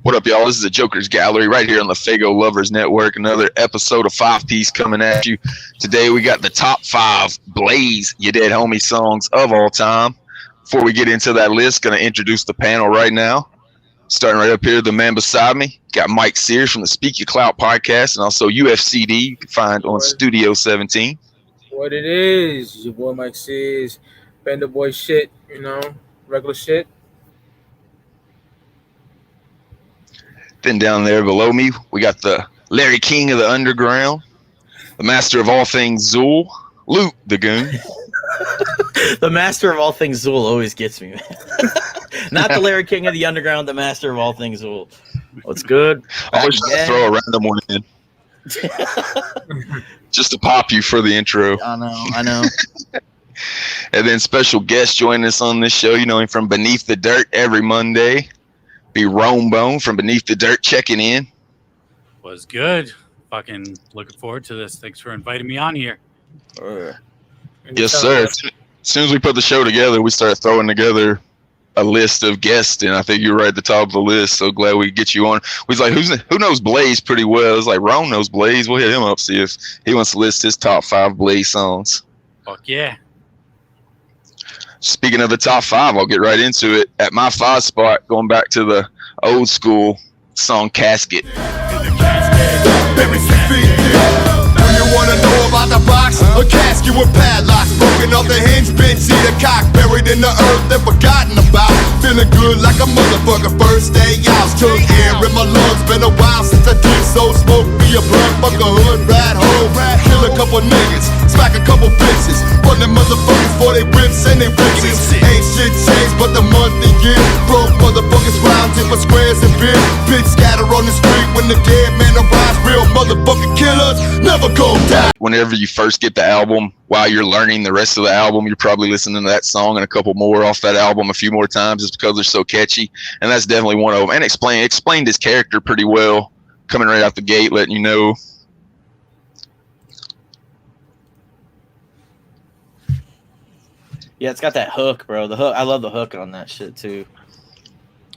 What up, y'all? This is the Jokerz Gallery right here on the Fago Lovers Network. Another episode of 5 Piece coming at you. Today we got the top 5 Blaze You Dead Homie songs of all time. Before we get into that list, going to introduce the panel right now. Starting right up here, the man beside me, got Mike Sears from the Speak Your Clout podcast and also UFCD. You can find on Studio 17. What it is, your boy Mike Sears, Bender Boy shit, regular shit. Then down there below me, we got the Larry King of the Underground, the master of all things Zool, Luke the Goon. The master of all things Zool always gets me, man. Not the Larry King of the Underground, the master of all things Zool. What's good? Always throw a random one in. Just to pop you for the intro. I know. And then special guest joining us on this show, you know him from Beneath the Dirt every Monday. Be Rone from Beneath the Dirt checking in. Was good. Fucking looking forward to this. Thanks for inviting me on here. Yes, sir. As soon as we put the show together, we started throwing together a list of guests, and I think you're right at the top of the list. So glad we get you on. We was like, who knows Blaze pretty well? It's like Rone knows Blaze. We'll hit him up, see if he wants to list his top 5 Blaze songs. Fuck yeah. Speaking of the top 5, I'll get right into it. At my 5 spot, going back to the old school song Casket. You wanna know about the box? A casket with padlocks, broken off the hinge, bench seat, a cock buried in the earth and forgotten about. Feeling good like a motherfucker, first day out. Took air in my lungs, been a while since I did so. Smoke me a blunt, fuck a hood, rat hole, kill a couple niggas, smack a couple bitches, run them motherfuckers for they whips and they riches. Ain't shit changed but the month and year. Broke motherfuckers rounding for squares and beer. Bitch scatter on the street when the dead man arrives. Real motherfucking killers never go down. Whenever you first get the album, while you're learning the rest of the album, you're probably listening to that song and a couple more off that album a few more times just because they're so catchy. And that's definitely one of them. And explained his character pretty well, coming right out the gate, letting you know. Yeah, it's got that hook, bro. The hook. I love the hook on that shit too.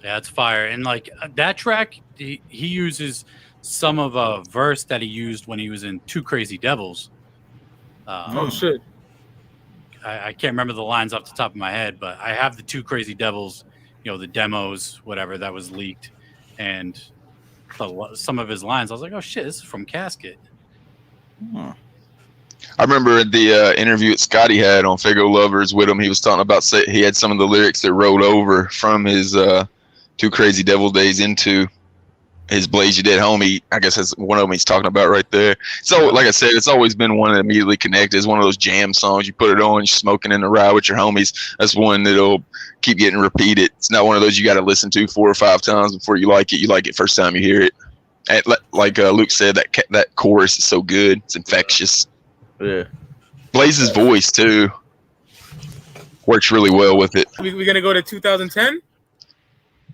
Yeah, it's fire. And like that track, he uses some of a verse that he used when he was in Two Crazy Devils. Oh shit! I can't remember the lines off the top of my head, but I have the Two Crazy Devils, the demos, whatever that was leaked, and some of his lines. I was like, oh shit, this is from Casket. I remember the interview that Scotty had on Fago Lovers with him. He was talking about he had some of the lyrics that rolled over from his Two Crazy Devil days into his Blaze You Dead Homie. I guess that's one of them he's talking about right there. So, like I said, it's always been one that immediately connected. It's one of those jam songs. You put it on, you're smoking in the ride with your homies. That's one that'll keep getting repeated. It's not one of those you got to listen to 4 or 5 times before you like it. You like it first time you hear it. And like Luke said, that chorus is so good. It's infectious. Yeah. Blaze's voice, too, works really well with it. We're going to go to 2010.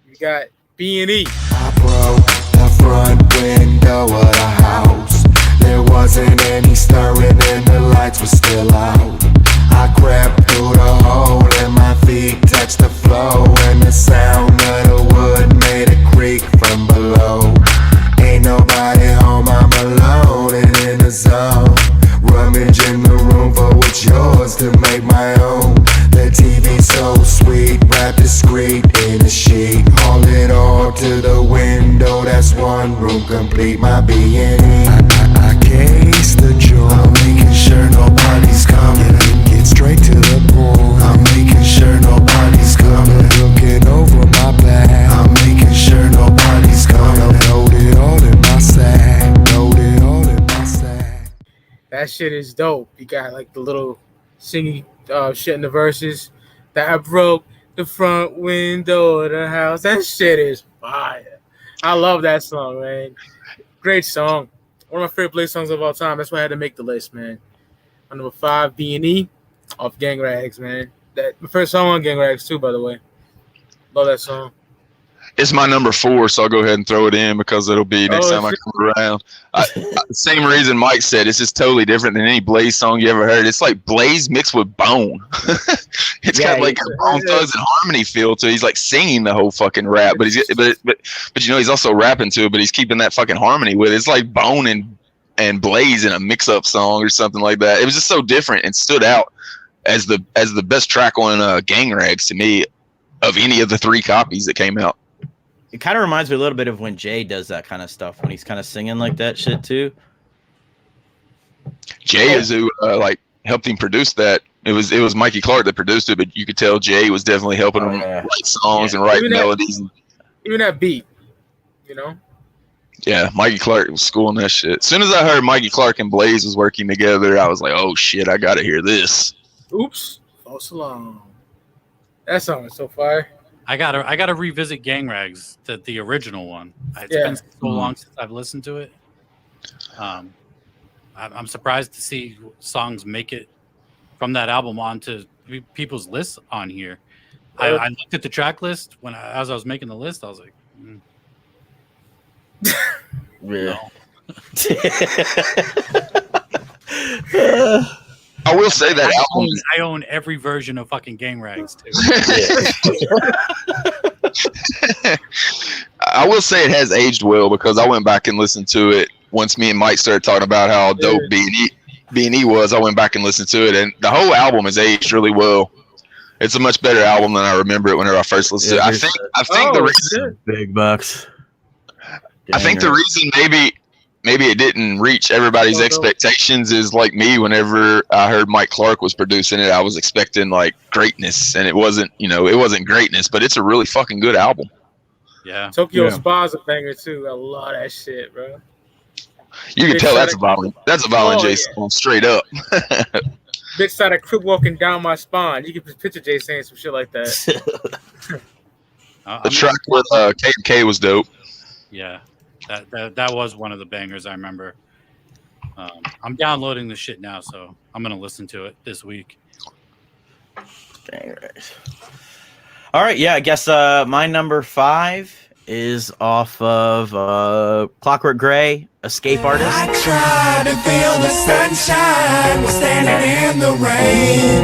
We got B&E. I broke the front window of the house. There wasn't any stirring and the lights were still out. I crept through the hole and my feet touched the floor, and the sound of the wood made a creak from below. Ain't nobody home, I'm alone and in the zone. Rummage in the room for what's yours to make my own. The TV so sweet, wrapped discreet in a sheet. Haul it all to the window, that's one room complete. My B&E. I case the joint. I'm making sure nobody's coming. Get straight to the point. I'm making sure nobody's coming. Looking over my back. I'm making sure nobody's coming. Load it all in my sack. Load it all in my sack. That shit is dope. You got like the little singing shit in the verses. That I broke the front window of the house. That shit is fire. I love that song, man. Great song. One of my favorite Blaze songs of all time. That's why I had to make the list, man. On number 5, B&E off Gang Rags, man. That my first song on Gang Rags too, by the way. Love that song. It's my number 4, so I'll go ahead and throw it in because it'll be next time I come around. Same reason Mike said, it's just totally different than any Blaze song you ever heard. It's like Blaze mixed with Bone. It's got like a Bone Thugs and Harmony feel to it. He's like singing the whole fucking rap, but he's also rapping to it, but he's keeping that fucking harmony with it. It's like Bone and Blaze in a mix-up song or something like that. It was just so different and stood out as the best track on Gang Rags to me of any of the 3 copies that came out. It kind of reminds me a little bit of when Jay does that kind of stuff, when he's kind of singing like that shit too. Jay is who like helped him produce that. It was Mikey Clark that produced it, but you could tell Jay was definitely helping him write songs and write melodies. Even that beat, you know? Yeah, Mikey Clark was schooling that shit. As soon as I heard Mikey Clark and Blaze was working together, I was like, oh shit, I gotta hear this. Oops. False alarm. That song is so fire. I gotta revisit Gang Rags, the original one. It's been so long since I've listened to it. I'm surprised to see songs make it from that album onto people's lists on here. I looked at the track list as I was making the list. I was like, no. I will say that album. I own every version of fucking Gang Rags too. I will say it has aged well because I went back and listened to it once me and Mike started talking about how dope B&E was. I went back and listened to it, and the whole album has aged really well. It's a much better album than I remember it whenever I first listened to it. I think the reason big bucks. I think the reason maybe it didn't reach everybody's expectations is like me. Whenever I heard Mike Clark was producing it, I was expecting like greatness, and it wasn't greatness, but it's a really fucking good album. Yeah. Tokyo Spa's a banger too. I love that shit, bro. You can tell that's a violent Jay song straight up. Bitch started crib walking down my spine. You can just picture Jay saying some shit like that. The track with K&K was dope. Yeah. That was one of the bangers I remember. I'm downloading the shit now, so I'm gonna listen to it this week. Bangers. All right, yeah, I guess my number 5 is off of Clockwork Gray, Escape Artist. I tried to feel the sunshine was standing in the rain.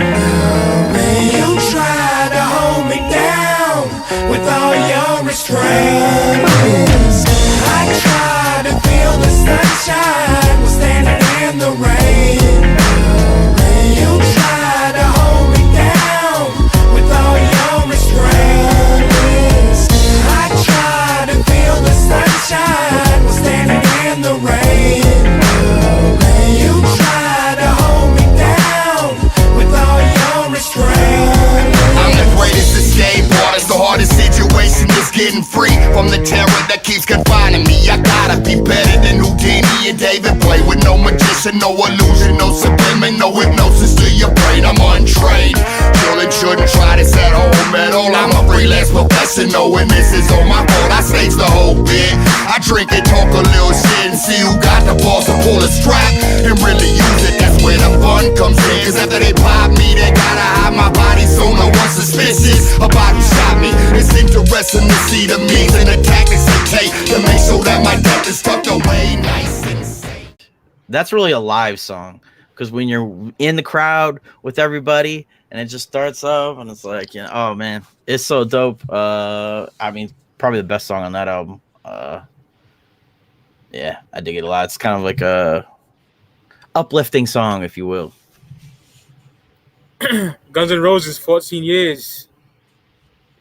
You tried to hold me down with all your restraints. I tried to feel the sunshine was standing in the rain. You tried to hold me down with all your restraints. I tried to feel the sunshine was standing in the rain. You tried to hold me down with all your restraints. I'm the greatest escape artist. The hardest situation is getting free from the terror that keeps confining me. I gotta be better than Houdini and David Play with no magician, no illusion, no subliminal hypnosis to your brain. I'm untrained. Children shouldn't try this at home at all. I'm a freelance professional and this is on my fault. I stage the whole bit. I drink and talk a little shit and see who got the balls to pull a strap and really use it. That's where the fun comes in. Cause after they pop me, they gotta hide my body so no one's suspicious about who shot me. It's interesting to see the means and the tactics they take to make sure that my death is tucked away nice and safe. That's really a live song, because when you're in the crowd with everybody and it just starts up and it's like, oh man, it's so dope. I mean, probably the best song on that album. Yeah, I dig it a lot. It's kind of like a uplifting song, if you will. Guns N' Roses, 14 years.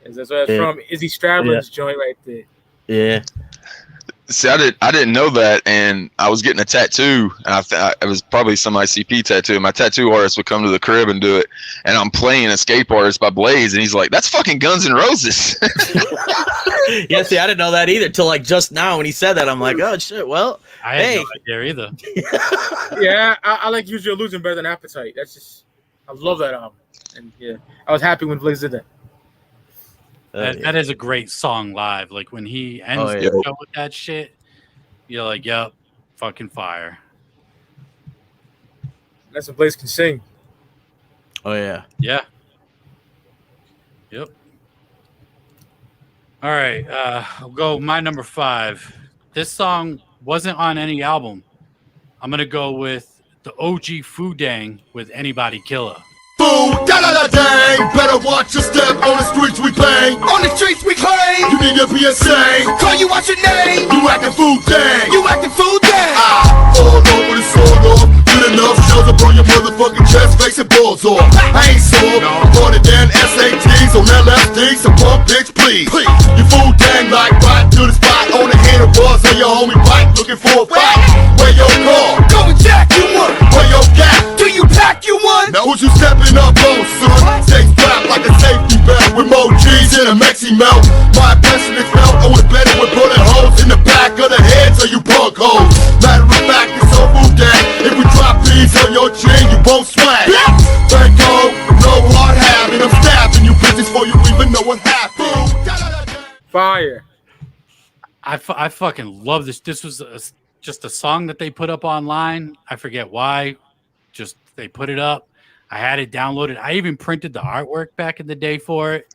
That's where it's from. Izzy Stradlin's joint right there. Yeah. See, I didn't know that, and I was getting a tattoo, and it was probably some ICP tattoo. My tattoo artist would come to the crib and do it, and I'm playing Escape Artist by Blaze, and he's like, "That's fucking Guns N' Roses." Yeah, see, I didn't know that either till like just now when he said that. I'm like, oh shit. Well, I had no idea either. Yeah, I like Use Your Illusion better than Appetite. That's just, I love that album, and yeah, I was happy when Blaze did that. That is a great song live. Like when he ends the show with that shit, you're like, "Yep, fucking fire." That's what Blaze can sing. Oh yeah. Yeah. Yep. All right, I'll go my number 5. This song wasn't on any album. I'm gonna go with the OG Fu Dang with Anybody Killer. Fool, da-da-da-dang. Better watch your step on the streets we bang. On the streets we claim. You need to be insane. Call you out your name. You acting fool dang. You acting fool dang. All over the sword off. Good enough shows up on your motherfucking chest, facing balls off. I ain't sore. Harder than SATs on LSD. So pump, bitch, please. You fool dang like right to the spot. On the handlebars of your homie bike. Looking for a fight. Where your car? Go and jack you one. Where your gap? Do you pack you one? Now who's you stepping up on, son? Stay strapped like a safety belt with more G's in a Mexi melt. My impression is felt, I was better with bullet holes in the back of the head so you punk hoes. Matter of fact, it's so food that if we drop these on your chin, you won't swag. Thank God, no hard having. I'm stabbing you bitches before you even know what happened. Fire. I fucking love this. This was just a song that they put up online. I forget why. Just they put it up. I had it downloaded. I even printed the artwork back in the day for it.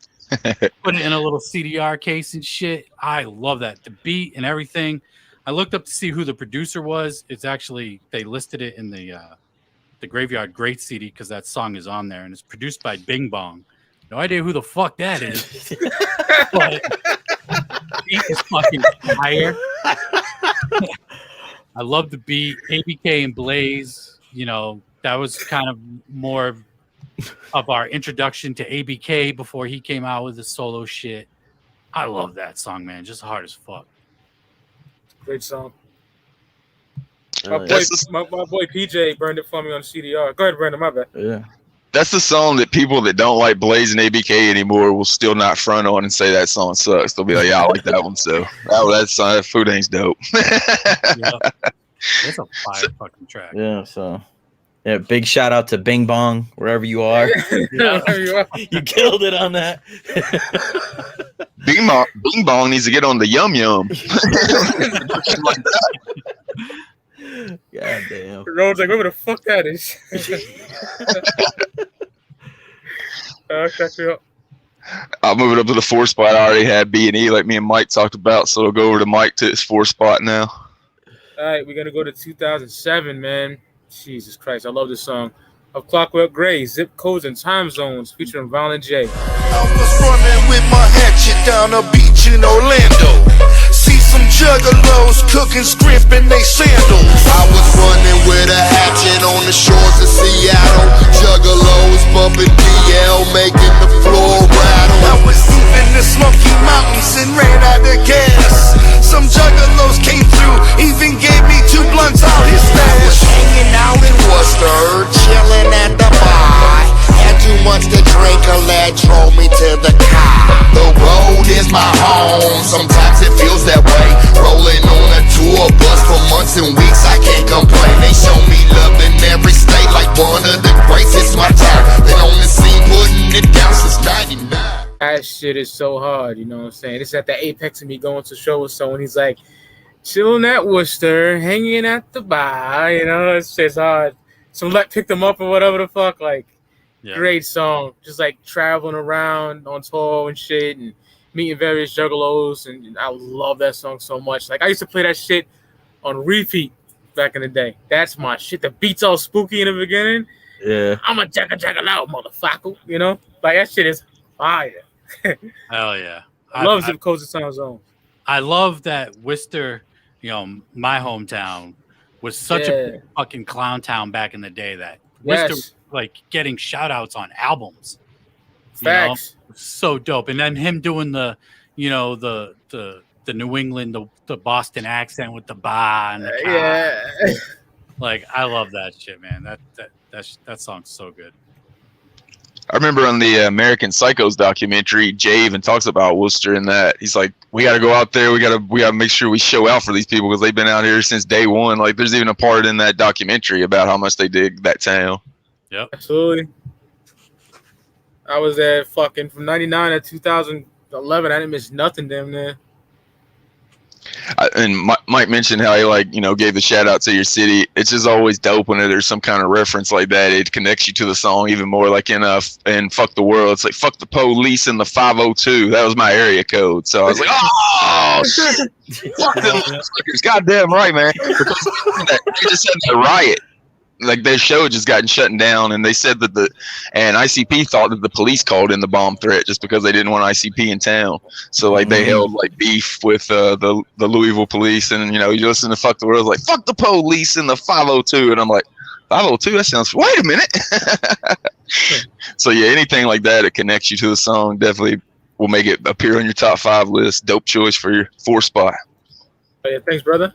Put it in a little CDR case and shit. I love that. The beat and everything. I looked up to see who the producer was. It's actually, they listed it in the Graveyard Great CD because that song is on there, and it's produced by Bing Bong. No idea who the fuck that is. But the beat is fucking fire. I love the beat. ABK and Blaze, you know, that was kind of more of our introduction to ABK before he came out with his solo shit. I love that song, man. Just hard as fuck. Great song. Oh, My yeah. boy PJ burned it for me on CDR. Go ahead, Brandon. My bad. Yeah. That's the song that people that don't like Blaze and ABK anymore will still not front on and say that song sucks. They'll be like, yeah, I like that one. So that song, Food Ain't dope. Yeah. It's a fire fucking track. Yeah. So, yeah, big shout out to Bing Bong, wherever you are. You killed it on that. Bing Bong needs to get on the Yum Yum. Like that. God damn. Rone's like, whatever the fuck that is. Check me out. I'll move it up to the 4 spot. I already had B&E like me and Mike talked about, so I'll go over to Mike to his 4 spot now. All right, we're gonna go to 2007, man. Jesus Christ, I love this song. Of Clockwork Gray, Zip Codes and Time Zones, featuring Violent J. I was running with my hatchet down a beach in Orlando. See some juggalos cooking, scrimping they sandals. I was running with a hatchet on the shores of Seattle. Juggalos bumping DL, making the floor rattle. I was deep in the Smoky Mountains and ran out of gas. Some juggalos came through, even gave me 2 blunts out his I was stash. hanging out in Worcester, chilling at the bar. Had too much to drink, a lad drove me to the car. The road is my home, sometimes it feels that way. Rolling on a tour bus for months and weeks, I can't complain. They show me love in every state, like one of the greats. It's my time, been on the scene putting it down since 99. That shit is so hard, you know what I'm saying? This is at the apex of me going to show with someone. He's like, chilling at Worcester, hanging at the bar, you know, it's just hard. Some let pick them up or whatever the fuck, like, Yeah. great song. Just like traveling around on tour and shit and meeting various juggalos, and I love that song so much. Like, I used to play that shit on repeat back in the day. That's my shit. The beat's all spooky in the beginning. Yeah. I'm a jagga out, motherfucker, you know? Like, that shit is fire. Hell yeah. I love Zip Codes and Time Zones. I love that Worcester, you know, my hometown, was such a fucking clown town back in the day that Worcester was like getting shout outs on albums. Facts. You know? So dope. And then him doing the, you know, the New England, the Boston accent with the ba and the ka. Yeah. Like, I love that shit, man. That song's so good. I remember on the American Psychos documentary, Jay even talks about Worcester in that. He's like, we got to go out there. We got to make sure we show out for these people because they've been out here since day one. Like, there's even a part in that documentary about how much they dig that town. Yep. Absolutely. I was there fucking from 99 to 2011. I didn't miss nothing damn near. And Mike mentioned how he gave the shout out to your city. It's just always dope when there's some kind of reference like that. It connects you to the song even more. Like in Fuck the World, it's like fuck the police in the 502. That was my area code. So I was like, oh shit, fuck them motherfuckers. Goddamn right, man. They just said that riot. Like their show had just gotten shut down, and they said that ICP thought that the police called in the bomb threat just because they didn't want ICP in town. So they held beef with the Louisville police, and you listen to Fuck the World, like fuck the police in the 502, and I'm like 502. That sounds. Wait a minute. So yeah, anything like that connects you to the song definitely will make it appear on your top 5 list. Dope choice for your 4th spot. Yeah, thanks, brother.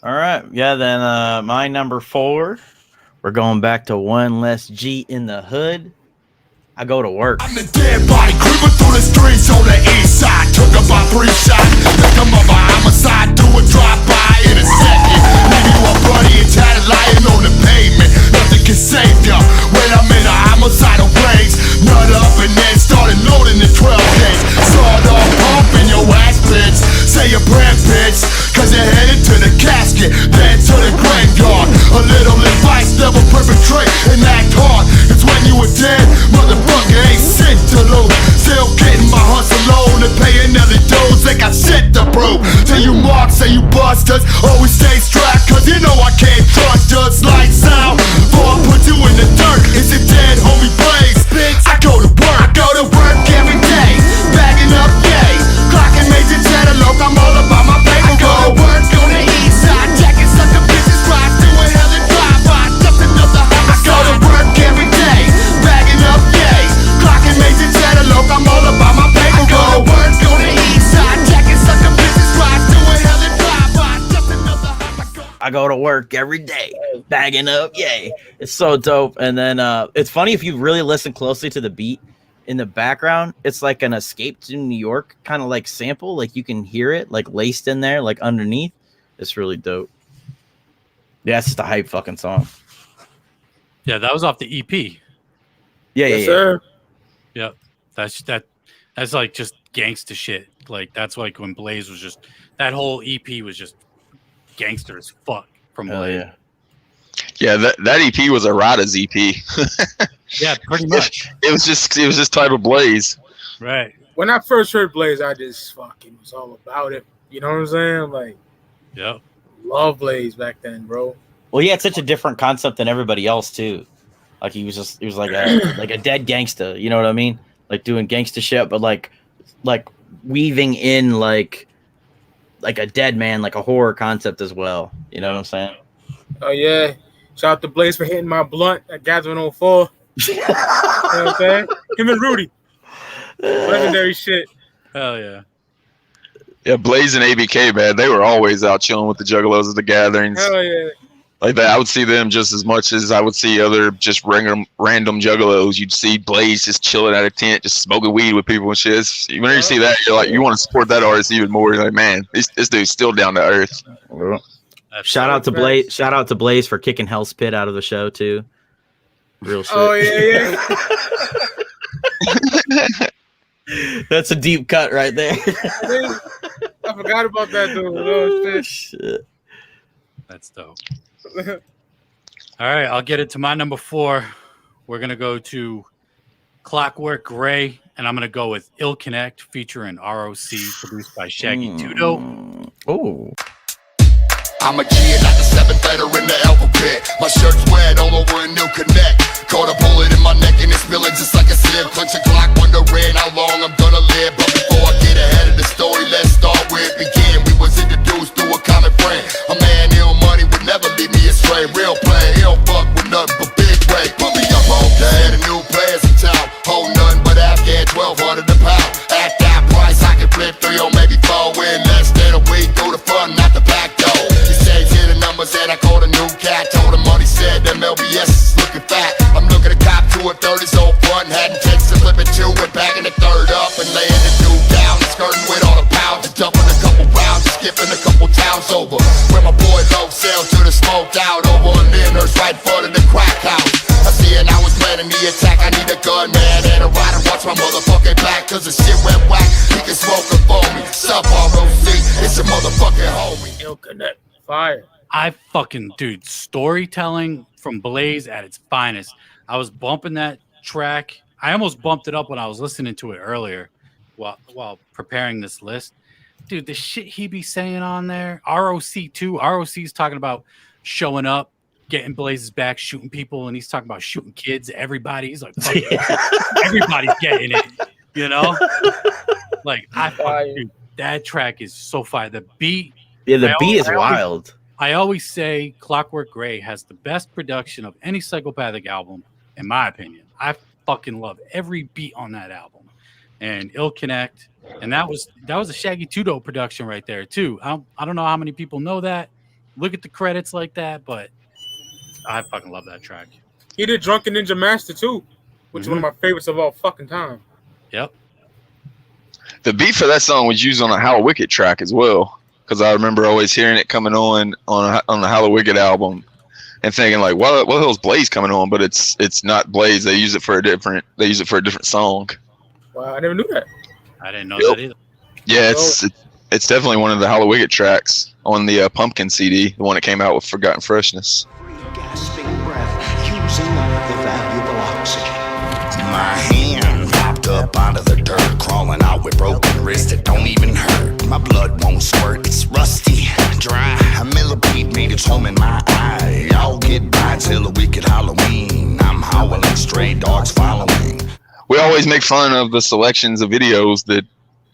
All right. Yeah, then my number 4, we're going back to One Less G in the Hood. I go to work. I'm the dead body creeping through the streets on the east side. Took about 3 shots. Victim of a homicide. Do a drive-by in a second. Leave you a bloody and tattered lying on the pavement. Nothing can save ya when I'm in a homicidal rage. Nut up and then started loading the 12 gauge. Start off pumping your ass, bitch. Say your prayer, bitch. Cause you're headed to the casket, then to the graveyard. A little advice, never perpetrate and act hard. It's when you were dead, motherfucker ain't shit to lose. Still getting my hustle on and paying other dues. They got shit to prove. Till you mark, say you busters. Always stay strapped, cause you know I can't trust us. Lights out, before I put you in the dirt. Is it dead, homie Blaze? Bitch, I go to work. I go to work every day. Bagging up, yay. Clocking major Chatterlope, I'm all about my paper. I go to work on the east side. Jacking sucker bitches, rides doing hell and drive-by. Just another homicide. I go to work every day. Bagging up, yay. Clocking major Chatterlope, I'm all about my paper. I go to work on the east side. Jacking sucker bitches, rides doing hell and drive-by. Just another homicide. I go to work every day, bagging up, yay. It's so dope. And then it's funny if you really listen closely to the beat in the background, it's like an Escape to New York kind of like sample. Like you can hear it like laced in there, like underneath. It's really dope. Yeah, it's just a hype fucking song. Yeah, that was off the EP. Yeah, Sir. Yeah, that's like just gangsta shit. Like that's like when Blaze was just, that whole EP was just gangster as fuck from Blaze. Yeah. Yeah, that EP was a Rada's EP. Yeah, pretty much. It was just titled Blaze. Right. When I first heard Blaze, I just fucking was all about it. You know what I'm saying? Like, Yep. love Blaze back then, bro. Well, he had such a different concept than everybody else too. Like he was like a dead gangsta. You know what I mean? Like doing gangsta shit, but like weaving in like a Deadman, like a horror concept as well. You know what I'm saying? Oh yeah. Shout out to Blaze for hitting my blunt at Gathering 04. You know what I'm saying? Him and Rudy. Legendary shit. Hell yeah. Yeah, Blaze and ABK, man, they were always out chilling with the Juggalos at the gatherings. Hell yeah. Like that, I would see them just as much as I would see other just random Juggalos. You'd see Blaze just chilling at a tent, just smoking weed with people and shit. Whenever you see that, you're like, you want to support that artist even more. You're like, man, this dude's still down to earth. Shout out to Blaze. Shout out to Blaze for kicking Hell's Pit out of the show too. Real shit. Oh yeah. That's a deep cut right there. I forgot about that dude. Oh shit. That's dope. All right, I'll get it to my number 4. We're gonna go to Clockwork Gray, and I'm gonna go with Ill Connect featuring ROC, produced by Shaggy Tudo. Oh. I'm a kid like the 7th letter in the alphabet. My shirt's wet all over a new connect. Caught a bullet in my neck and it's spilling just like a sieve. Clench a clock, wondering how long I'm gonna live. But before I get ahead of the story, let's start where it began. We was introduced through a common friend. A man ill money would never lead me astray. Real play, he don't fuck with nothing but big way. Put me up all day. The new players in town, hold nothing but Afghan 1200 a pound. At that price, I can flip 3 or maybe 4 in less than a week. Through the front, not the back door. And I called a new cat, told him money said them LBS is looking fat. I'm looking to cop 2 or 30s old front, had intense to flip it 2, went back in the 3rd up and laying the dude down, and skirting with all the pounds, and dumping a couple rounds, and skipping a couple towns over. Where my boy Low sailed to the smoked out, over on Lindhurst, right in front of the crack house. I see and I was planning the attack, I need a gun man and a rider, watch my motherfucking back, cause the shit went whack, he can smoke it for me. Sup, all Fire. Dude, storytelling from Blaze at its finest. I was bumping that track. I almost bumped it up when I was listening to it earlier while preparing this list. Dude, the shit he be saying on there. ROC too. ROC's talking about showing up, getting Blaze's back, shooting people, and he's talking about shooting kids, everybody. He's like, fuck everybody's getting it, you know? Like, dude, that track is so fire. The beat. Yeah, the beat is wild. I always say Clockwork Gray has the best production of any Psychopathic album, in my opinion. I fucking love every beat on that album. And Ill Connect. And that was a Shaggy 2 Dope production right there, too. I don't know how many people know that. Look at the credits like that, but I fucking love that track. He did Drunken Ninja Master, too, which is one of my favorites of all fucking time. Yep. The beat for that song was used on a Hallow Wicked track as well. Because I remember always hearing it coming on the Hallow Wicked album, and thinking like, "What the hell's Blaze coming on?" But it's not Blaze. They use it for a different song. Wow, I never knew that. I didn't know that either. Yeah, it's definitely one of the Hallow Wicked tracks on the Pumpkin CD, the one that came out with Forgotten Freshness. Gasping breath, using up the valuable oxygen. My hand popped up out of the dirt, crawling out with broken wrist that don't even hurt. My blood won't squirt, it's rusty, dry. A millipede made its home in my eye. I'll get by till a wicked Halloween. I'm howling, stray dogs following. We always make fun of the selections of videos that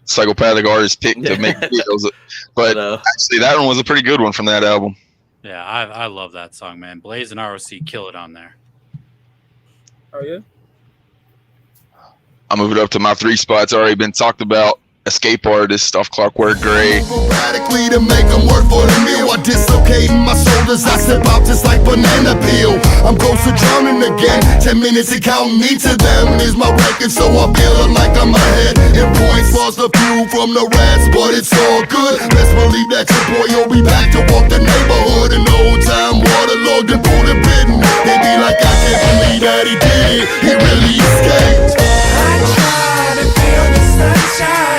Psychopathic artists pick to make videos, but actually that one was a pretty good one from that album. Yeah, I love that song, man. Blaze and ROC kill it on there. Oh yeah. I'll move it up to my 3 spots. Already been talked about. Escape Artist off Clockwork Gray. Radically to make them work for the meal. I dislocate my shoulders, I step out just like banana peel. I'm close to drowning again. 10 minutes and counting me to them is my record, so I'm feeling like I'm ahead. In points, lost a few from the rats, but it's all good. Best believe that your boy will be back to walk the neighborhood. An old time waterlogged and pulled and bitten. They be like, I can't believe that he did it. He really escaped. I try to feel the sunshine.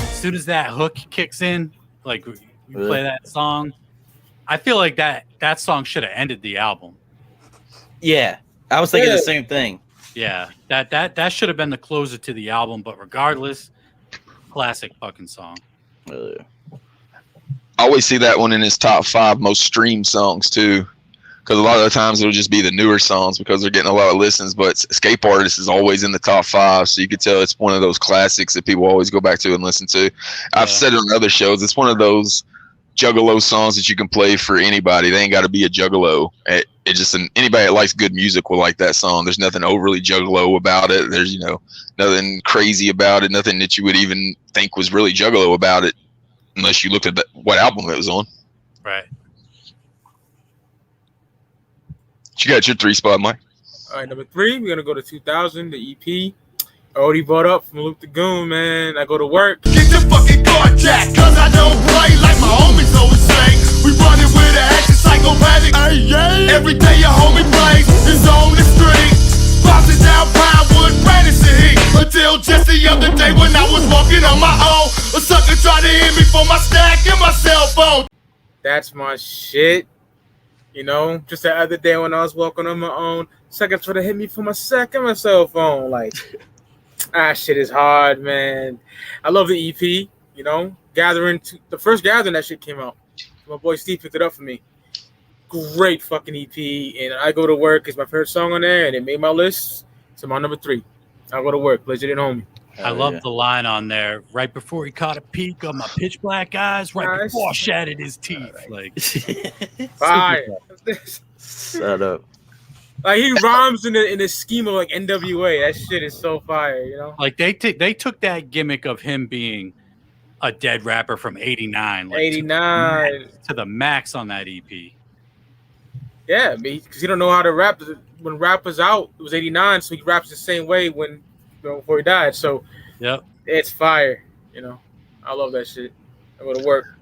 As soon as that hook kicks in, like you play that song, I feel like that song should have ended the album. Yeah, I was thinking the same thing. Yeah, that should have been the closer to the album, but regardless, classic fucking song. I always see that one in his top 5 most streamed songs too, because a lot of the times it'll just be the newer songs because they're getting a lot of listens. But Escape Artist is always in the top 5, so you could tell it's one of those classics that people always go back to and listen to. I've said it on other shows. It's one of those juggalo songs that you can play for anybody. They ain't got to be a juggalo. It just anybody that likes good music will like that song. There's nothing overly juggalo about it. There's nothing crazy about it. Nothing that you would even think was really juggalo about it, unless you looked at what album it was on. Right. You got your 3 spot, Mike. All right, number 3, we're gonna go to 2000, the EP. Already brought up from Luke the Goon, man. I go to work. Get your fucking car jack, cause I don't play like my homies always say. We running with an action psychopathic. Every day your homie plays is on the street. Boxing down Pinewood, Brandis and heat. Until just the other day when I was walking on my own, a sucker tried to hit me for my stack and my cell phone. That's my shit. You know, just the other day when I was walking on my own, sucker tried to hit me for my sack and my cell phone. Like, shit is hard, man. I love the EP, you know. The first Gathering that shit came out. My boy Steve picked it up for me. Great fucking EP. And I Go to Work is my favorite song on there, and it made my list. So my number 3. I Go to Work, Legend and Homie. I love the line on there. Right before he caught a peek of my pitch black eyes, right before I shattered his teeth. Like, fire. Shut up. Like, he rhymes in the scheme of like NWA. That shit is so fire, you know. Like they took that gimmick of him being a dead rapper from '89, like 89 to the max on that EP. Yeah, because he don't know how to rap. When rap was out, it was '89, so he raps the same way before he died. So it's fire, you know. I love that shit. I go to work.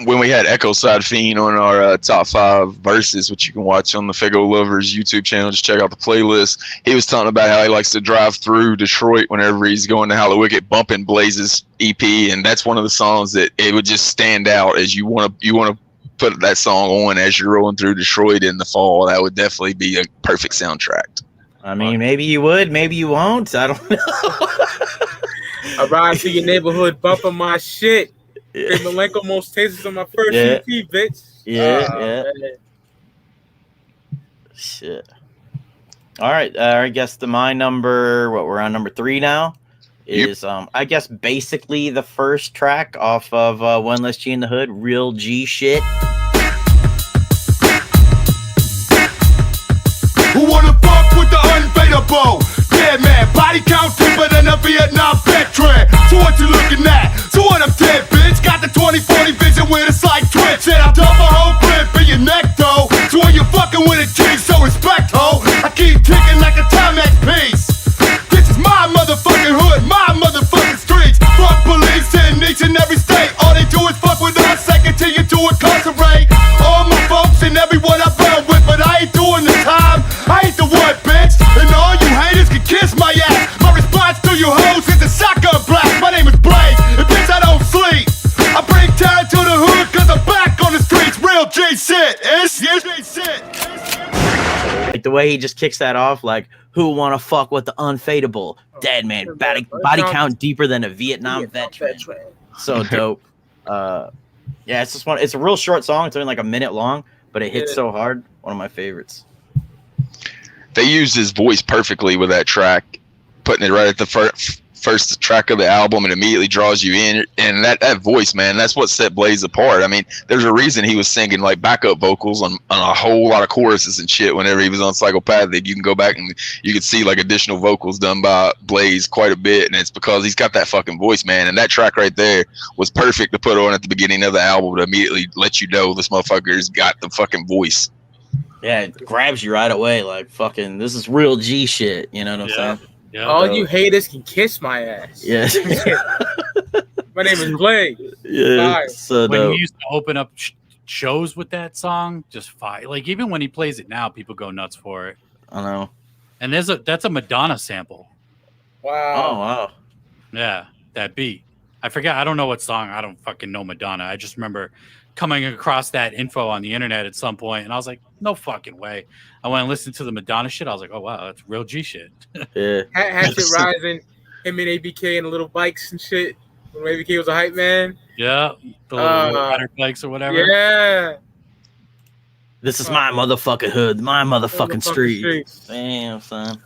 when we had Echo Side Fiend on our top 5 verses, which you can watch on the Fego Lovers YouTube channel, just check out the playlist. He was talking about how he likes to drive through Detroit whenever he's going to Hallowicket, bumping Blaze's EP, and that's one of the songs that it would just stand out as you want to put that song on as you're rolling through Detroit in the fall. That would definitely be a perfect soundtrack. I mean, maybe you would, maybe you won't. I don't know. I ride through your neighborhood bumping my shit. Yeah. Hey, Malenko most tastes on my first Yeah. EP, bitch. Yeah, Man. Shit. All right, I guess my number, we're on number 3 now, is I guess basically the first track off of One Less G in the Hood, Real G Shit. Who wanna fuck with the unbeatable? Deadman, body count deeper than a Vietnam veteran. So what you looking at? So what I'm dead, bitch. Got the 20/40 vision with a slight twitch. And I dump a whole grip in your neck, though. So when you're fucking with a G, so respect, ho. I keep ticking like a Timex piece. This is my motherfucking hood, my motherfucking streets. Fuck police in each and every state. All they do is fuck with us and continue to incarcerate all my folks and everyone I found with. But I ain't doing the time. I ain't the one, bitch. And all you haters can kiss my ass. My response to you hoes is a shotgun blast. My name is Blaze, and bitch, I don't sleep. I bring terror to the hood cause I'm back on the streets. Real G shit. It's G shit. Like the way he just kicks that off, like, who wanna fuck with the unfadable? Deadman, body count deeper than a Vietnam veteran. So dope. Yeah, it's just it's a real short song. It's only like a minute long, but it hits so hard. One of my favorites. They used his voice perfectly with that track, putting it right at the first track of the album, and immediately draws you in. And that voice, man, that's what set Blaze apart. I mean, there's a reason he was singing like backup vocals on a whole lot of choruses and shit whenever he was on Psychopathic. You can go back and you can see like additional vocals done by Blaze quite a bit, and it's because he's got that fucking voice, man. And that track right there was perfect to put on at the beginning of the album to immediately let you know this motherfucker's got the fucking voice. Yeah, it grabs you right away, like fucking this is real G shit, you know what I'm saying? Yeah. All you haters can kiss my ass. Yes. My name is Blaze. Yeah, so When dope. he used to open up shows with that song, just fire. Like even when he plays it now, people go nuts for it. I know. And that's a Madonna sample. Wow. Oh wow. Yeah, that beat. I forget. I don't know what song. I don't fucking know Madonna. I just remember coming across that info on the internet at some point, and I was like, no fucking way. I went and listened to the Madonna shit. I was like, oh wow, that's real G shit. Yeah. Hatchet Rising, him and ABK and the little bikes and shit. When ABK was a hype man. Yeah, the little rider bikes or whatever. Yeah. This is my motherfucking hood, my motherfucking street. streets. Damn, son.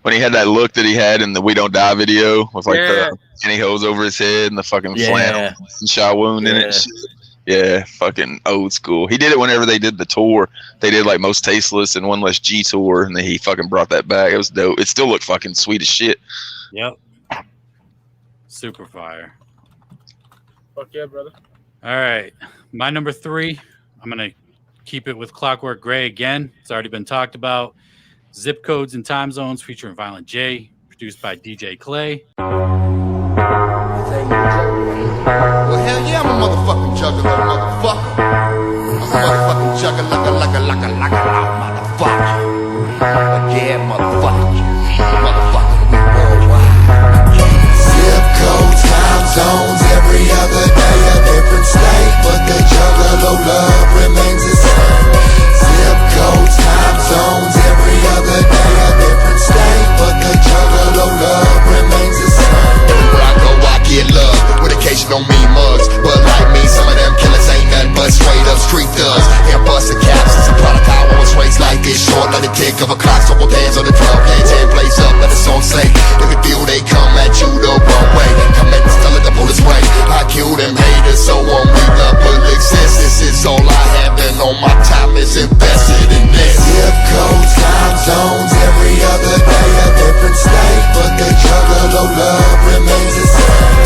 When he had that look that he had in the We Don't Die video with like Yeah. the pantyhose over his head and the fucking Yeah. flannel and shot wound in Yeah. it. Yeah, fucking old school. He did it whenever they did the tour. They did like Most Tasteless and One Less G tour, and then he fucking brought that back. It was dope. It still looked fucking sweet as shit. Yep. Super fire. Fuck yeah, brother. All right. My number 3, I'm going to keep it with Clockwork Gray again. It's already been talked about. Zip Codes and Time Zones featuring Violent J, produced by DJ Clay. Well, hell yeah, I'm a motherfucking juggler, motherfucker. I'm a motherfucking juggler, like a motherfucker. Yeah, motherfucker. Motherfucker, we worldwide. Zip codes, time zones, every other day a different state, but the juggalo love remains the same. Zip codes, time zones, every other day a different state, but the juggalo love remains the same. Everywhere I go, I get love, with occasional mean mugs, but like me, some of them killers ain't nothing but straight up street thugs. Hair busting caps, it's a product I was raised like this. Short, let it tick of a clock, so both hands on the 12 hands and blaze up, let the song say. If you feel they come at you the wrong way, come at this fella the bullet's way. I kill them haters, so unreadable exists. This is all I have, and all my time is invested in this. Zip codes, time zones, every other day a different state, but the juggalo love remains the same.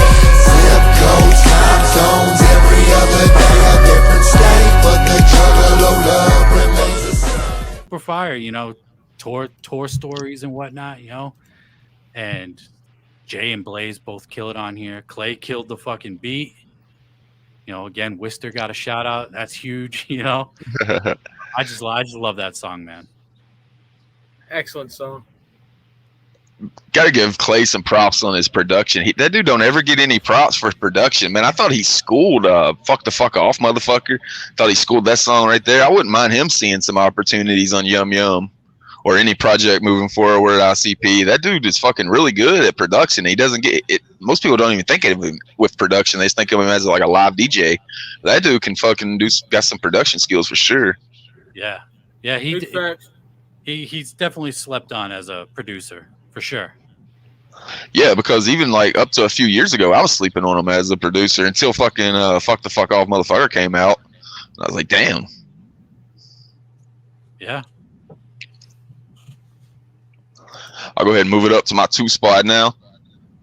Zip codes, time zones, every other day a different state, but the juggalo love remains the same. Super fire, you know, tour stories and whatnot, you know. And Jay and Blaze both kill it on here. Clay killed the fucking beat. You know, again, Wister got a shout out. That's huge. You know, I just love that song, man. Excellent song. Got to give Clay some props on his production. That dude don't ever get any props for production, man. I thought he schooled "Fuck the Fuck Off, Motherfucker." Thought he schooled that song right there. I wouldn't mind him seeing some opportunities on Yum Yum or any project moving forward at ICP. That dude is fucking really good at production. He doesn't get it. Most people don't even think of him with production. They just think of him as like a live DJ. That dude can fucking got some production skills for sure. Yeah, he's definitely slept on as a producer for sure. Yeah, because even like up to a few years ago, I was sleeping on him as a producer until fucking "Fuck the Fuck Off, Motherfucker" came out. And I was like, damn. Yeah. I'll go ahead and move it up to my 2 spot now.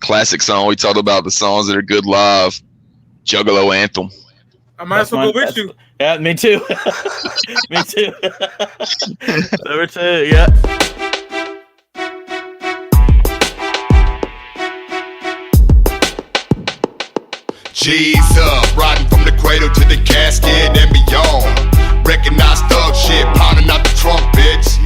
Classic song. We talked about the songs that are good live. Juggalo Anthem. I might as well go with you. Yeah, me too. Me too. Number 2, yeah. G's up, riding from the cradle to the casket and beyond. Recognize thug shit, pounding out the trunk, bitch.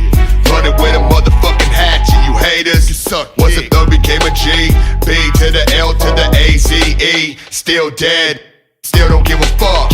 Running with a motherfucking hatchet, you haters. You suck. Once a thug became a G, B to the L to the A-Z-E. Still dead, still don't give a fuck.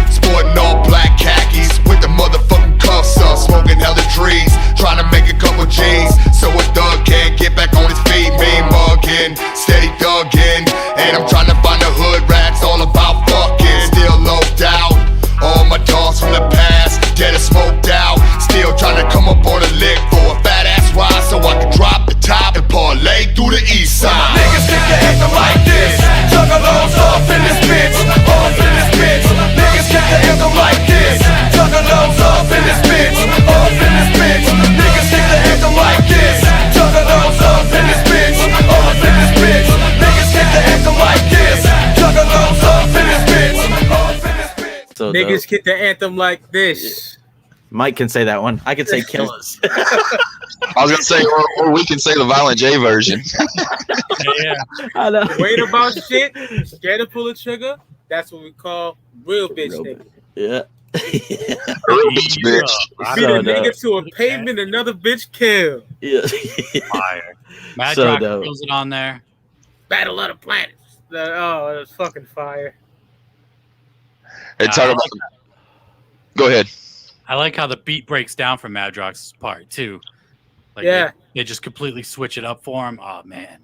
Sporting all black khakis with the motherfucking cuffs up. Smoking hella trees, trying to make a couple G's. So a thug can't get back on his feet. Me mugging, steady thugging. And I'm trying to find the hood rats all about fucking. Still loped out, all my dogs from the past dead and smoked out. Still trying to come up on a lick for a fat ass ride so I can drop the top and parlay through the east side. Niggas kick the anthem like this. Juggalos off in this bitch, off in this bitch. Niggas kick the anthem like this. Juggalos off in this bitch, off in this bitch. Niggas kick the anthem like this. Juggalos off in this bitch, off in this bitch. Niggas kick the anthem like this. Juggalos off in this bitch, off in this bitch. So Niggas kick the anthem like this. Mike can say that one. I can say killers. I was gonna say, or we can say the Violent J version. Yeah. I know. Wait about shit, scared to pull a trigger. That's what we call real bitch nigga. Yeah. Real bitch. Beat a nigga to a pavement, another bitch kill. Yeah. Fire. Mad So Rock dope. throws it on there. Battle of the Planets. Oh, that's fucking fire. Hey, talk about. Go ahead. I like how the beat breaks down from Madrox's part too. Like Yeah. they just completely switch it up for him. Oh man,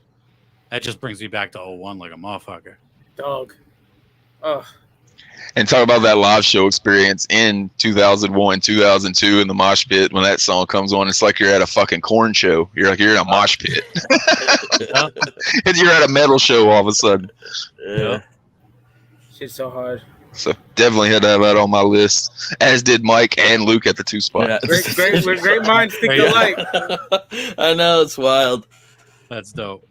that just brings me back to 01 like a motherfucker. Dog. Oh, And talk about that live show experience in 2001, 2002 in the mosh pit. When that song comes on, it's like you're at a fucking corn show. You're like you're in a mosh pit. And you're at a metal show all of a sudden. Yeah. shit's so hard. So definitely had to have that on my list, as did Mike and Luke at the 2 spot. Yeah. Great minds think alike. I know, it's wild. That's dope.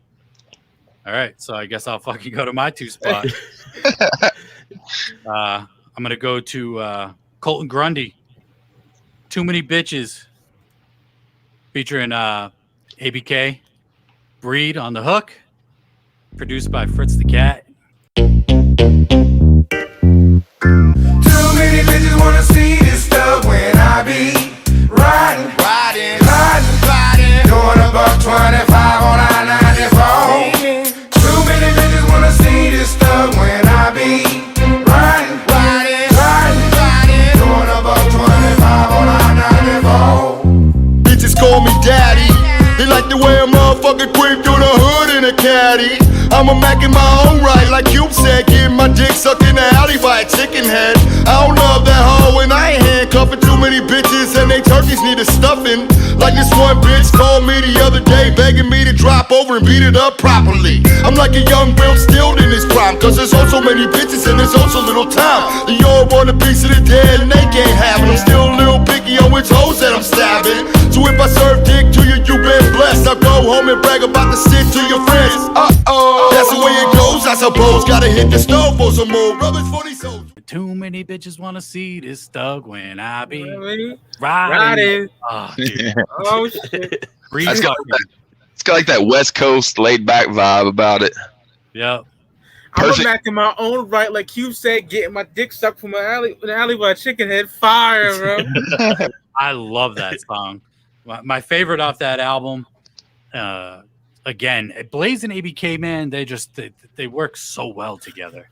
All right, so I guess I'll fucking go to my 2 spot. I'm gonna go to Colton Grundy. Too Many Bitches, featuring ABK, Breed on the hook, produced by Fritz the Cat. Too many bitches wanna see this stuff when I be riding, doing a buck 25 on I-94. Too many bitches wanna see this stuff when I be riding, doing a buck 25 on I-94. Bitches call me daddy. They like the way a motherfucker creep through the hood in a caddy. I'm a Mac in my own right, like Cube said, getting my dick sucked in the alley by a chicken head. I don't love that hoe and I ain't handcuffing too many bitches and they turkeys need a stuffing. Like this one bitch called me the other day begging me to drop over and beat it up properly. I'm like a young Will Stilled in his prime, cause there's also many bitches and there's also little time. And you all want a piece of the dead and they can't have it. I'm still a little picky on which hoes that I'm stabbing. So if I serve dick to you, you been blessed. I'll go home and brag about the shit to your friends. That's the way it goes, I suppose. Gotta hit the stove for some more rubbish for these souls. Too many bitches wanna see this thug when I be Riding. riding. Oh, dude. Oh shit. Breed It's got fucking- like that West Coast laid back vibe about it. Yep. I'm a Perfect. Mac in my own right, like Cube said, getting my dick sucked from an alley by a chicken head. Fire, bro. I love that song. My favorite off that album. Again, Blaze and ABK, man, they work so well together.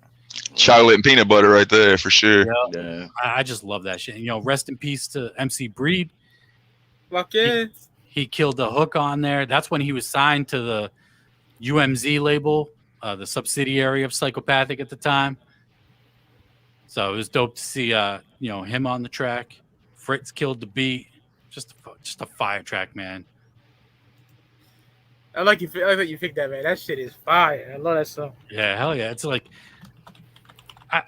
Chocolate and peanut butter right there for sure. Yeah. I just love that shit. Rest in peace to MC Breed. Fuck yeah. He killed the hook on there. That's when he was signed to the UMZ label, the subsidiary of Psychopathic at the time. So it was dope to see him on the track. Fritz killed the beat. Just a fire track, man. I like you picked that, man. That shit is fire. I love that song. Yeah, hell yeah. It's like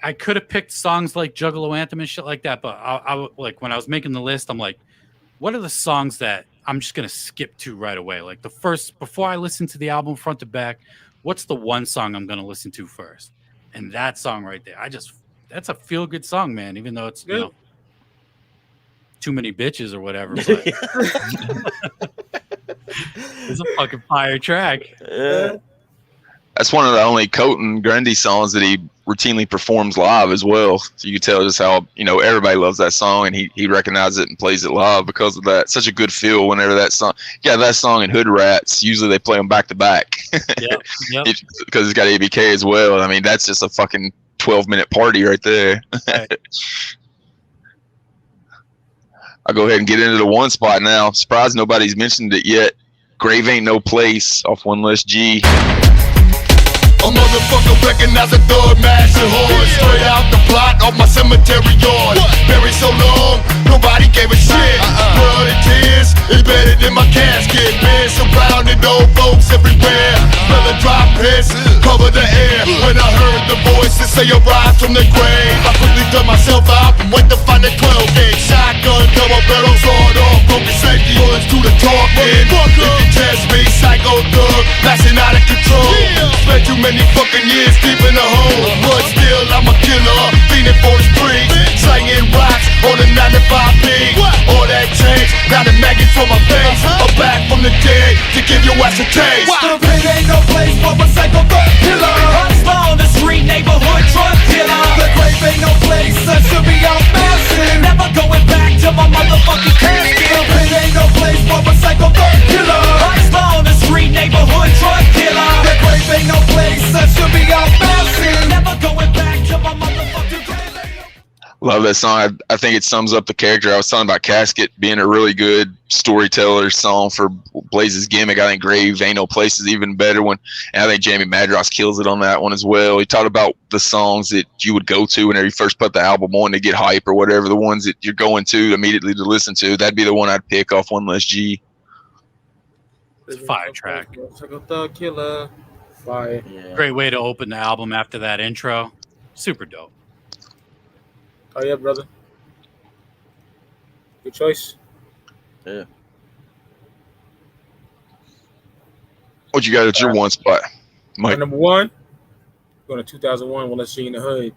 I could have picked songs like Juggalo Anthem and shit like that, but I like when I was making the list, I'm like, what are the songs that I'm just gonna skip to right away? Like before I listen to the album front to back, what's the one song I'm gonna listen to first? And that song right there, that's a feel good song, man. Even though it's too many bitches or whatever, but it's a fucking fire track. Yeah. That's one of the only Coton Grundy songs that he routinely performs live as well. So you can tell just how, everybody loves that song, and he recognizes it and plays it live because of that. Such a good feel whenever that song, that song and Hood Rats, usually they play them back to back. Yep. Because it's got ABK as well. I mean, that's just a fucking 12-minute party right there. Right. I'll go ahead and get into the one spot now. I'm surprised nobody's mentioned it yet. Grave Ain't No Place off One Less G. A motherfucker recognize a thug, mash and horse. Straight out the plot of my cemetery yard. Buried so long, nobody gave a shit. Blood and tears embedded in my casket. Been surrounded, old folks everywhere. Smell a dry piss, cover the air. When I heard the voices say arise from the grave, I quickly dug myself out and went to find a 12-gauge shotgun, double barrel sword off, broken safety bullets to the target. If you test me, psycho thug, lashing out of control. Spent too many fucking years deep in the hole, but still I'm a killer, feeding for the streets, slanging rocks on the 95 beat. All that change, now the maggots from my face, I'm back from the dead to give your ass a taste. The pain ain't no place for a psycho thug killer. Hustler on the street, neighborhood drug dealer. The grave ain't no place, that should be out bashing. Never going back to my motherfucking casket. The pain ain't no place for a psycho thug killer. Hustler on the street, neighborhood drug dealer. The grave ain't no place, that should be out bashing. Never going back to my motherfucking grave. Love that song. I think it sums up the character. I was talking about Casket being a really good storyteller song for Blaze's gimmick. I think Grave Ain't No Place is even better one. And I think Jamie Madrox kills it on that one as well. He talked about the songs that you would go to whenever you first put the album on to get hype or whatever, the ones that you're going to immediately to listen to. That'd be the one I'd pick off One Less G. It's a fire track. Psycho Thug Killer. Fire. Yeah. Great way to open the album after that intro. Super dope. Oh yeah, brother. Good choice. Yeah. What you got at your one spot, My Mike? number one, going to 2001. Let's see in the hood.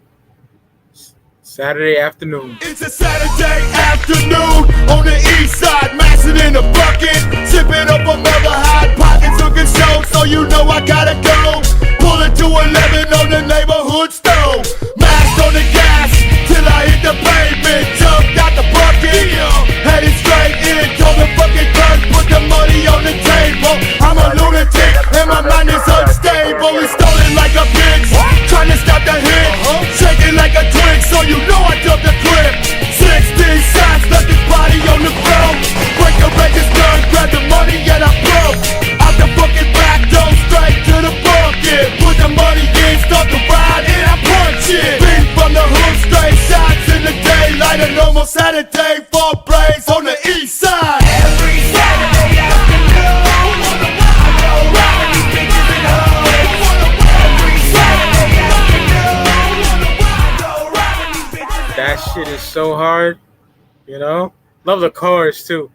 Saturday afternoon. It's a Saturday afternoon on the east side, mashing in a bucket, sipping up a mother hot pockets looking so you know I gotta go. Pulling to 11 on the neighborhood stove, mashed on the gas till I hit the pavement, jumped out the bucket, headed straight in, told the fucking clerk put the money on the table. I'm a lunatic and my mind is unstable. It's stolen like a bitch, trying to stop the hit, shaking like a twig, so you know I dumped the clip. 16 shots, left his body on the ground. Break the register, grab the money and I broke out the fucking back door, straight to the bucket. Put the money in, start the ride and I punch it. Beat from the hood, straight shots in the daylight. A normal Saturday for Blaze on the east side. Every Saturday afternoon, I go round these bitches and hoes. Every Saturday afternoon, I go round these bitches. That shit is so hard. Love the chorus too.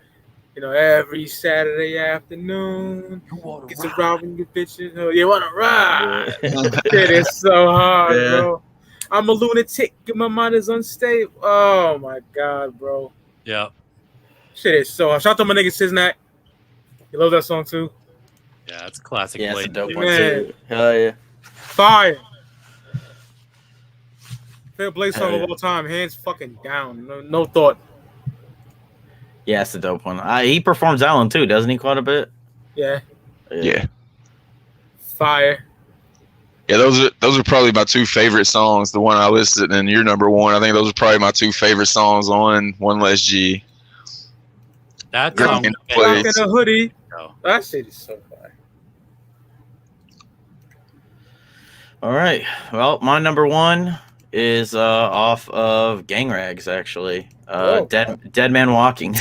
Every Saturday afternoon, get to robbing your bitches. Oh, you wanna ride? Shit is so hard, bro. I'm a lunatic. My mind is unstable. Oh my god, bro. Yeah. Shit is so hard. Shout out to my nigga Siznak. You love that song too. Yeah, it's a classic. Yeah, it's a Blaze. dope one Man. too. Hell yeah. Fire. Favorite Blaze song of all time, hands fucking down. No thought. Yeah, it's a dope one. He performs that one too, doesn't he? Quite a bit. Yeah. Yeah. Fire. Yeah, those are probably my two favorite songs. The one I listed and your number one. I think those are probably my two favorite songs on One Less G. That Girl song. in the Rock Place. in a hoodie. Oh. That shit is so fire. All right. Well, my number one is off of Gang Rags, actually. Deadman Walking.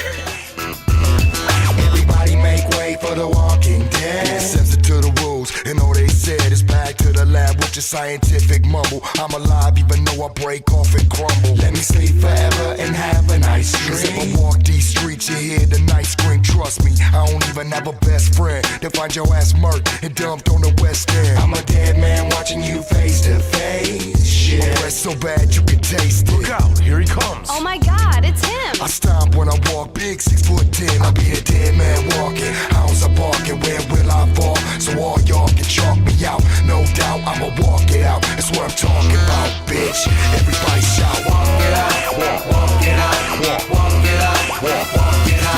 Everybody make way for the Walking Dead. Sensitive to the rules, and all they said is back to the lab with your scientific mumble. I'm alive even though I break off and crumble. Let me sleep forever and have a nice dream. If I walk these streets, you hear the night scream. Trust me, I don't even have a best friend to find your ass murked and dumped on the West End. I'm a dead man watching you face to face. Shit, breath so bad you can taste it. Look out, here he comes. Oh my God, it's him. I stomp when I walk big, 6'10". I be a dead man walking. Hounds are barking, where will I fall? So all y'all can chalk me out. No doubt, I'ma walk it out. That's what I'm talking about, bitch. Everybody shout, walk it out, walk it out, walk it out, walk it out.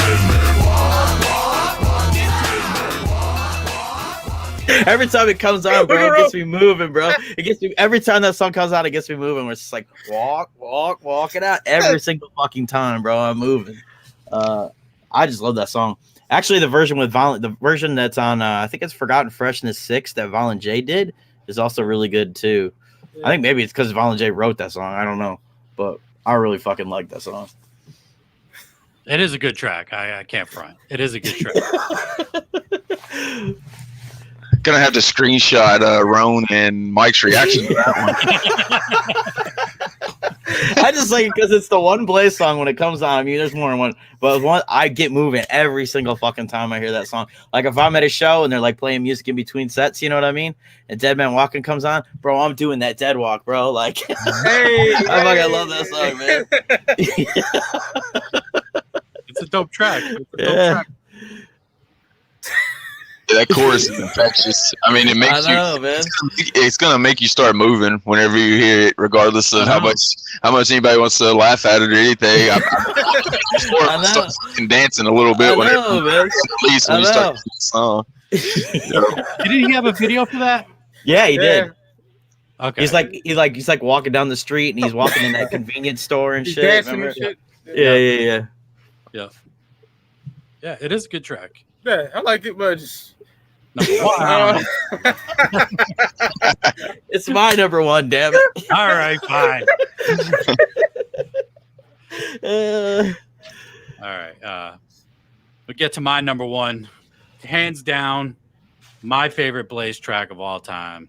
Every time it comes on, bro, it gets me moving, bro. It gets me every time that song comes out, it gets me moving. We're just like walk it out every single fucking time, bro. I'm moving. I just love that song. Actually, the version that's on, I think it's Forgotten Freshness 6 that Violent J did is also really good too. I think maybe it's because Violent J wrote that song. I don't know, but I really fucking like that song. It is a good track. I can't front. It is a good track. Gonna have to screenshot Rone and Mike's reaction to that one. I just like it because it's the one Blaze song when it comes on. I mean, there's more than one, but one I get moving every single fucking time I hear that song. Like if I'm at a show and they're like playing music in between sets, you know what I mean? And Deadman Walking comes on, bro. I'm doing that dead walk, bro. Like, I fucking love that song, man. It's a dope track. It's a dope track. Yeah, that chorus is infectious. I mean, it makes man. It's gonna make you start moving whenever you hear it, regardless of how much anybody wants to laugh at it or anything. I start fucking dancing a little bit whenever when you start the song. Didn't he have a video for that? Yeah, he did. Okay. He's like walking down the street and he's walking in that convenience store and shit. Dancing and shit. Yeah. Yeah, it is a good track. Yeah, I like it, but just it's my number one, damn it. All right, fine. All right. We get to my number one. Hands down, my favorite Blaze track of all time.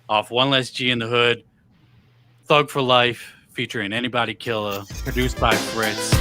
Off One Less G in the Hood. Thug for Life, featuring Anybody Killer, produced by Fritz.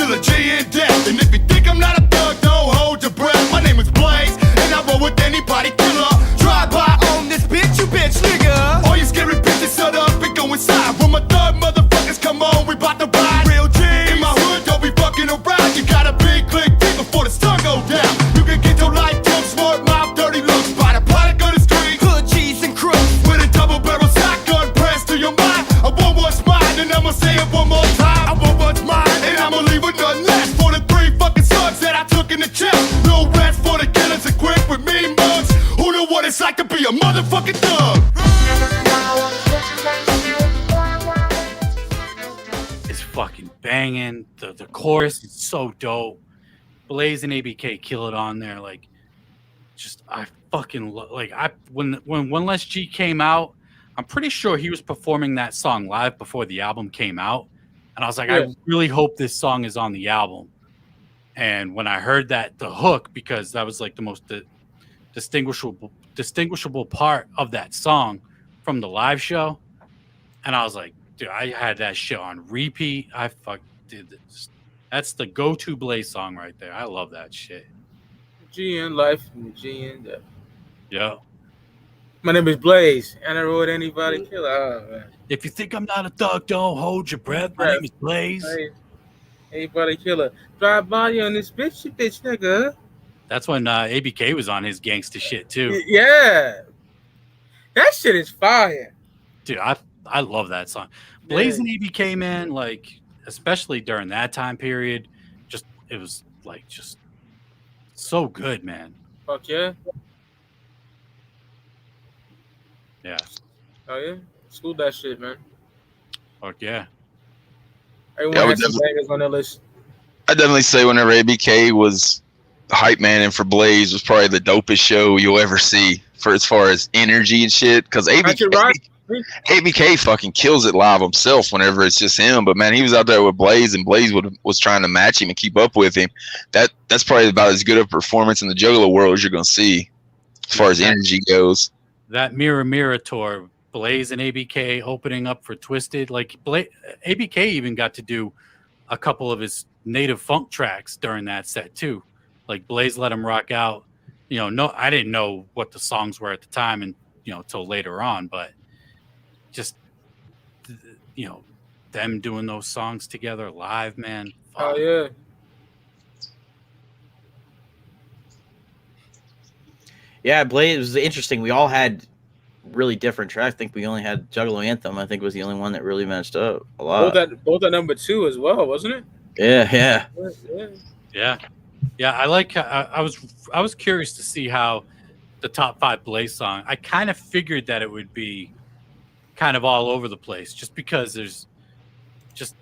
A G in death. And if you think I'm not a thug, don't hold your breath. My name is Blaze, and I roll with anybody killer. Drive by on this bitch, you bitch nigga. All you scary bitches shut up and go inside. When my thug motherfuckers come on, we bout to ride. Real G in my hood, don't be fucking around. You got a big click deep before the sun go down. You can get your life killed, smart mouth, dirty looks by the product of the street. Hood cheese and crooks with a double barrel shotgun pressed to your mind. I want what's mine, and I'ma say it one more time. I want what's mine, and I'ma leave with nothing less for the 3 fucking sons that I took in the chest. No rest for the killers equipped with mean mugs who know what it's like to be a motherfucking thug. It's fucking banging. The chorus is so dope. Blaze and ABK kill it on there. Like, just I fucking when One Less G came out, I'm pretty sure he was performing that song live before the album came out. And I was like, I really hope this song is on the album. And when I heard that, the hook, because that was like the most distinguishable part of that song from the live show. And I was like, dude, I had that shit on repeat. That's the go-to Blaze song right there. I love that shit. G in life and G in death. Yeah. My name is Blaze, and I wrote anybody killer. Oh, man. If you think I'm not a thug, don't hold your breath. My name is Blaze. Everybody killer. Drive by on this bitch, you bitch nigga. That's when ABK was on his gangsta shit too. Yeah. That shit is fire. Dude, I love that song. Blaze and ABK, man, like especially during that time period, it was like just so good, man. Fuck yeah. Yeah. Oh yeah. School that shit, man. Fuck yeah. Everyone has some bangers on their list. I definitely say whenever ABK was the hype man and for Blaze was probably the dopest show you'll ever see for as far as energy and shit. Because ABK fucking kills it live himself whenever it's just him. But man, he was out there with Blaze, and Blaze was trying to match him and keep up with him. That's probably about as good a performance in the Juggalo world as you're gonna see as far as energy goes. That Mirror Mirror tour, Blaze and ABK opening up for Twisted. Like ABK even got to do a couple of his native funk tracks during that set too. Like Blaze let him rock out. I didn't know what the songs were at the time, and till later on, but just them doing those songs together live, man. Oh yeah. Yeah, Blaze was interesting. We all had really different tracks. I think we only had Juggalo Anthem. I think was the only one that really matched up a lot. Both at number 2 as well, wasn't it? Yeah. I like. I was curious to see how the top 5 Blaze song. I kind of figured that it would be kind of all over the place, just because there's just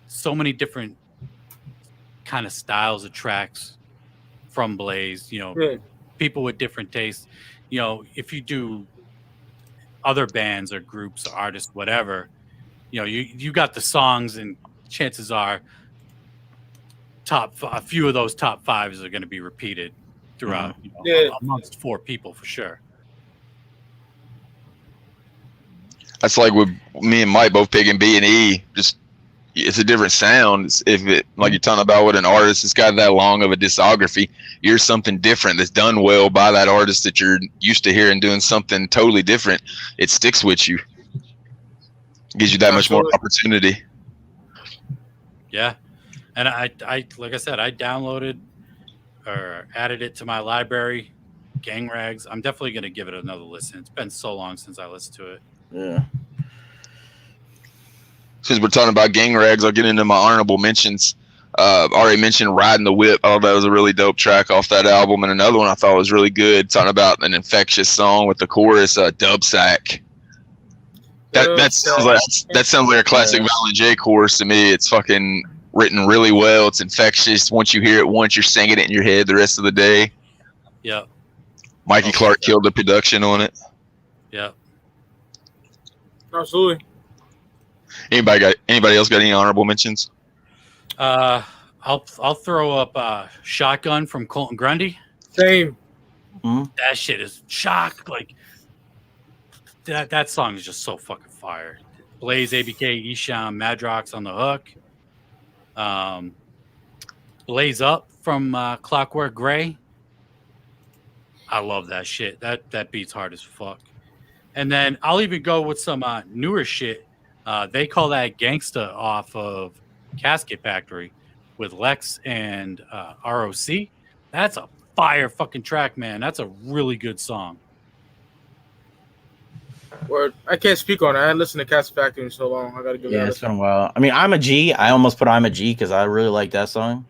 so many different kind of styles of tracks from Blaze. People with different tastes. If you do other bands or groups or artists, whatever, you got the songs, and chances are a few of those top 5s are going to be repeated throughout amongst 4 people for sure. That's like with me and Mike both picking B and E. Just it's a different sound. If it like you're talking about with an artist, it's got that long of a discography. You're something different that's done well by that artist that you're used to hearing doing something totally different. It sticks with you. It gives you that much more opportunity. Yeah. And I like I said, I downloaded or added it to my library, Gang Rags. I'm definitely going to give it another listen. It's been so long since I listened to it. Yeah. Since we're talking about Gang Rags, I'll get into my honorable mentions. Already mentioned Riding the Whip. Oh, that was a really dope track off that album. And another one I thought was really good, talking about an infectious song with the chorus, Dub Sack. That sounds like a classic Violent J chorus to me. It's fucking written really well. It's infectious. Once you hear it once, you're singing it in your head the rest of the day. Yep. Mikey Clark killed the production on it. Yep. Absolutely. Anybody else got any honorable mentions? I'll throw up Shotgun from Colton Grundy. Same. Mm-hmm. That shit is shock. Like that song is just so fucking fire. Blaze, ABK, Esham, Madrox on the hook. Blaze Up from Clockwork Gray. I love that shit. That beats hard as fuck. And then I'll even go with some newer shit. They call that Gangsta off of Casket Factory with Lex and ROC. That's a fire fucking track, man. That's a really good song. Word. I can't speak on it. I haven't listened to Casket Factory in so long. I gotta give it a it's been a while. I mean, I'm a G. I almost put I'm a G because I really like that song.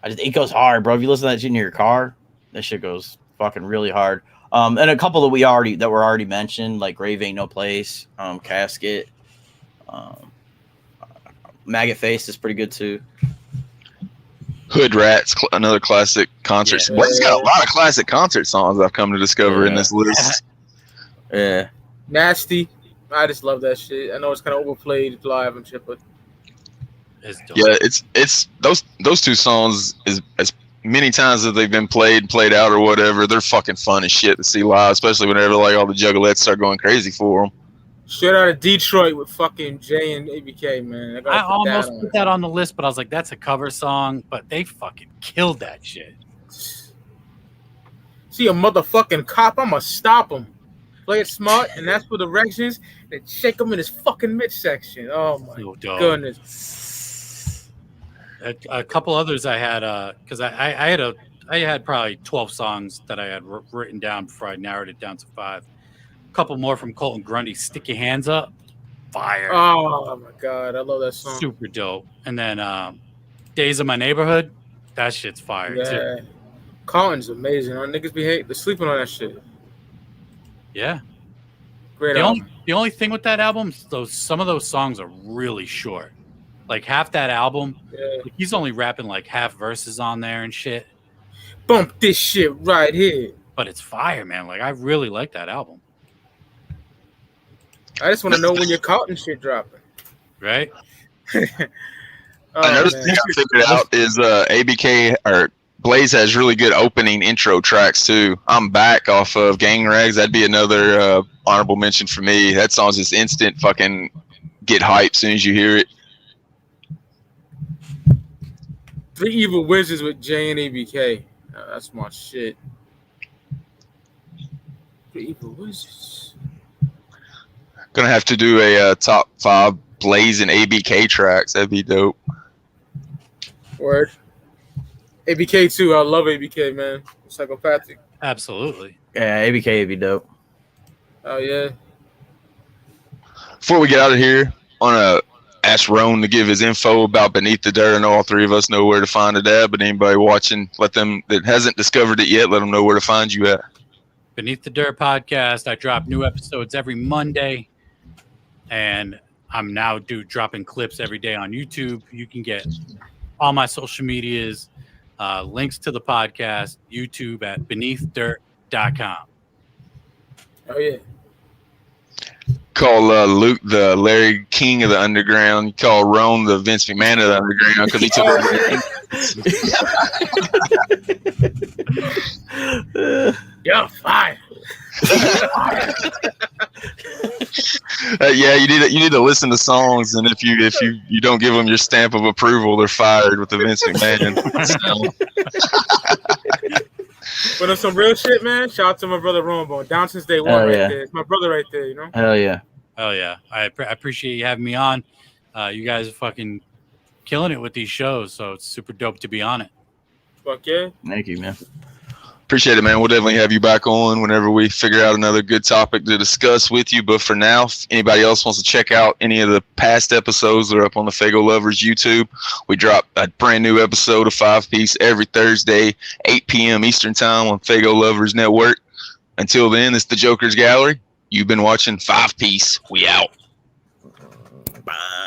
It goes hard, bro. If you listen to that shit in your car, that shit goes fucking really hard. And a couple that were already mentioned, like Grave Ain't No Place, Casket, Maggot Face is pretty good too. Hood Rats, another classic concert. Yeah. Blaze got a lot of classic concert songs I've come to discover in this list. Yeah. Nasty. I just love that shit. I know it's kind of overplayed live and shit, but yeah, it's those two songs is as many times as they've been played out or whatever. They're fucking fun as shit to see live, especially whenever like all the juggalettes start going crazy for them. Straight out of Detroit with fucking Jay and ABK, man. I almost put that on the list, but I was like, that's a cover song. But they fucking killed that shit. See a motherfucking cop, I'ma stop him. Play it smart and ask for directions and shake him in his fucking midsection. Oh my goodness. A couple others I had, because I had probably 12 songs that I had written down before I narrowed it down to 5. A couple more from Colton Grundy, Stick Your Hands Up, fire. Oh my god, I love that song. Super dope. And then Days of My Neighborhood, that shit's fire too. Colton's amazing. Our niggas they're sleeping on that shit. Yeah. Great The album. only thing with that album, some of those songs are really short. Like half that album, he's only rapping like half verses on there and shit. Bump this shit right here. But it's fire, man. Like I really like that album. I just want to know when your Colton shit dropping. Right? Another thing I figured out is ABK or Blaze has really good opening intro tracks too. I'm Back off of Gang Rags. That'd be another honorable mention for me. That song's just instant fucking get hype as soon as you hear it. Three Evil Wizards with Jay and ABK. That's my shit. Three Evil Wizards. Gonna have to do a top 5 Blaze and ABK tracks. That'd be dope. Word. ABK too. I love ABK, man. Psychopathic. Absolutely. Yeah, ABK would be dope. Oh yeah. Before we get out of here, I want to ask Rone to give his info about Beneath the Dirt. I know all three of us know where to find it at, but anybody watching, let them that hasn't discovered it yet, let them know where to find you at. Beneath the Dirt podcast. I drop new episodes every Monday, and I'm now dropping clips every day on YouTube. You can get all my social medias, links to the podcast, YouTube at beneathdirt.com. Oh yeah. Call Luke the Larry King of the Underground. You call Rone the Vince McMahon of the Underground because he took over. You're fine. Yeah, you need to listen to songs, and if you don't give them your stamp of approval, they're fired with the Vince McMahon. But on some real shit, man, shout out to my brother Rone, down since day one. Hell right yeah. there. It's my brother right there, you know. Hell yeah. Oh yeah, I appreciate you having me on. You guys are fucking killing it with these shows, so it's super dope to be on it. Fuck yeah. Thank you, man. Appreciate it, man. We'll definitely have you back on whenever we figure out another good topic to discuss with you. But for now, if anybody else wants to check out any of the past episodes, they're up on the Fago Lovers YouTube. We drop a brand new episode of 5 Piece every Thursday, 8 p.m. Eastern Time on Fago Lovers Network. Until then, it's the Jokerz Gallery. You've been watching 5 Piece. We out. Bye.